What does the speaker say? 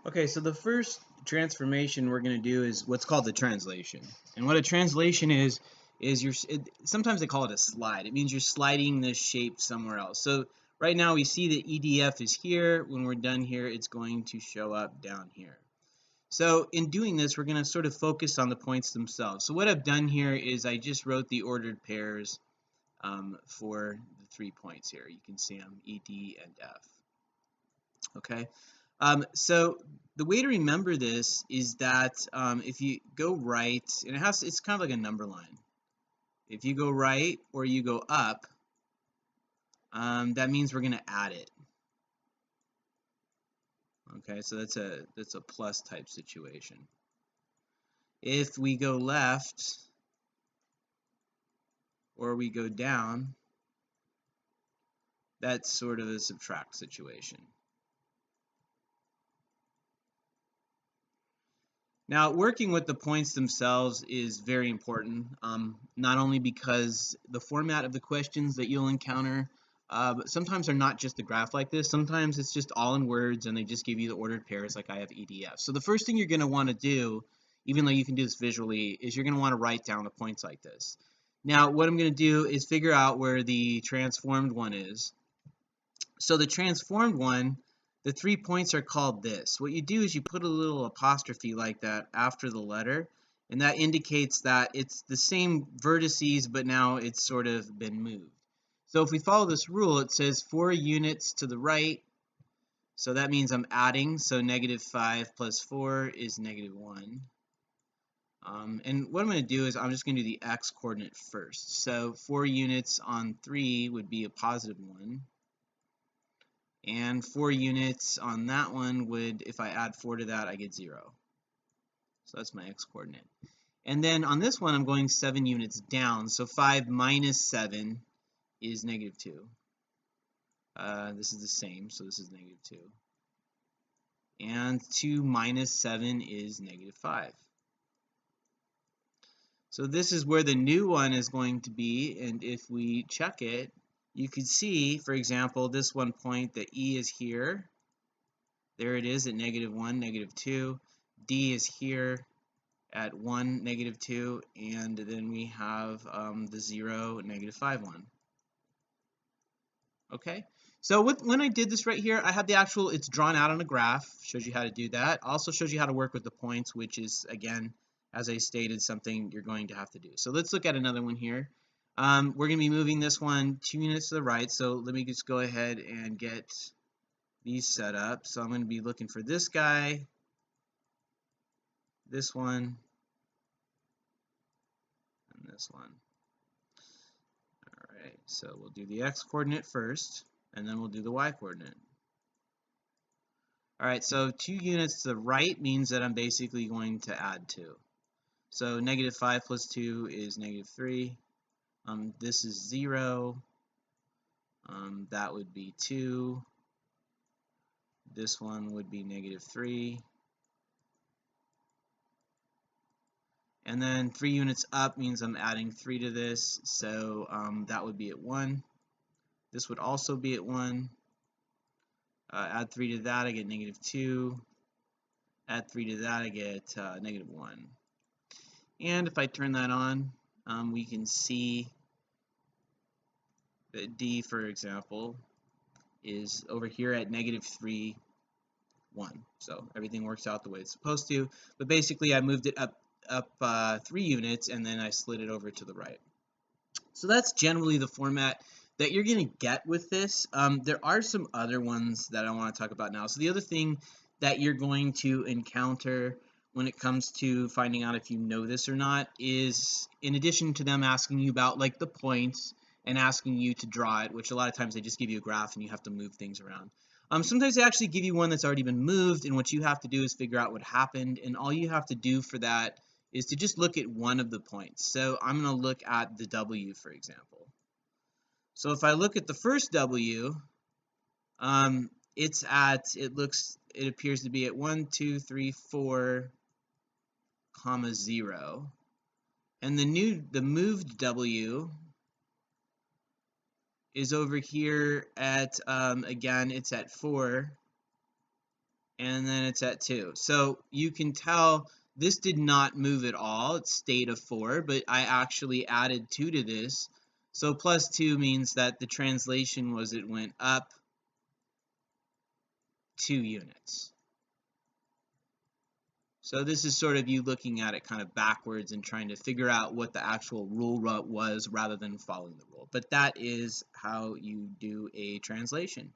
Okay, so the first transformation we're going to do is what's called the translation. And what a translation is sometimes they call it a slide. It means you're sliding the shape somewhere else. So right now we see that EDF is here. When we're done here, it's going to show up down here. So in doing this, we're going to sort of focus on the points themselves. So what I've done here is I just wrote the ordered pairs for the 3 points here. You can see them, E, D, and F. Okay. So the way to remember this is that if you go right, and it's kind of like a number line. If you go right or you go up, that means we're going to add it. Okay, so that's a plus type situation. If we go left or we go down, that's sort of a subtract situation. Now, working with the points themselves is very important, not only because the format of the questions that you'll encounter, but sometimes they're not just a graph like this. Sometimes it's just all in words and they just give you the ordered pairs like I have EDF. So the first thing you're going to want to do, even though you can do this visually, is you're going to want to write down the points like this. Now, what I'm going to do is figure out where the transformed one is. So the transformed one, the 3 points are called this. What you do is you put a little apostrophe like that after the letter, and that indicates that it's the same vertices, but now it's sort of been moved. So if we follow this rule, it says 4 units to the right, so that means I'm adding, so -5 plus 4 is -1. And what I'm going to do is I'm just going to do the x coordinate first. So 4 units on 3 would be a +1. And 4 units on that one would, if I add 4 to that, I get 0. So that's my x-coordinate. And then on this one, I'm going 7 units down. So 5 minus 7 is -2. This is the same, so this is -2. And 2 minus 7 is -5. So this is where the new one is going to be, and if we check it, you can see, for example, this one point that E is here. There it is at -1, -2. D is here at 1, -2, and then we have the 0, -5, 1. Okay, so when I did this right here, I had the actual, it's drawn out on a graph, shows you how to do that. Also shows you how to work with the points, which is, again, as I stated, something you're going to have to do. So let's look at another one here. We're going to be moving this one 2 units to the right, so let me just go ahead and get these set up. So I'm going to be looking for this guy, this one, and this one. All right, so we'll do the x-coordinate first, and then we'll do the y-coordinate. All right, so 2 units to the right means that I'm basically going to add 2. So -5 plus 2 is -3. This is 0. That would be 2. This one would be -3. And then 3 units up means I'm adding 3 to this, so that would be at 1. This would also be at 1. Add 3 to that, I get -2. Add 3 to that, I get -1. And if I turn that on, we can see that D, for example, is over here at -3, 1. So everything works out the way it's supposed to. But basically, I moved it up 3 units, and then I slid it over to the right. So that's generally the format that you're going to get with this. There are some other ones that I want to talk about now. So the other thing that you're going to encounter when it comes to finding out if you know this or not is, in addition to them asking you about like the points and asking you to draw it, which a lot of times they just give you a graph and you have to move things around. Sometimes they actually give you one that's already been moved, and what you have to do is figure out what happened, and all you have to do for that is to just look at one of the points. So I'm going to look at the W, for example. So if I look at the first W, it appears to be at 1, 2, 3, 4, comma 0. And the moved W is over here at, again, it's at 4, and then it's at 2. So you can tell this did not move at all. It stayed a 4, but I actually added 2 to this. So plus 2 means that the translation was it went up 2 units. So this is sort of you looking at it kind of backwards and trying to figure out what the actual rule was rather than following the rule. But that is how you do a translation.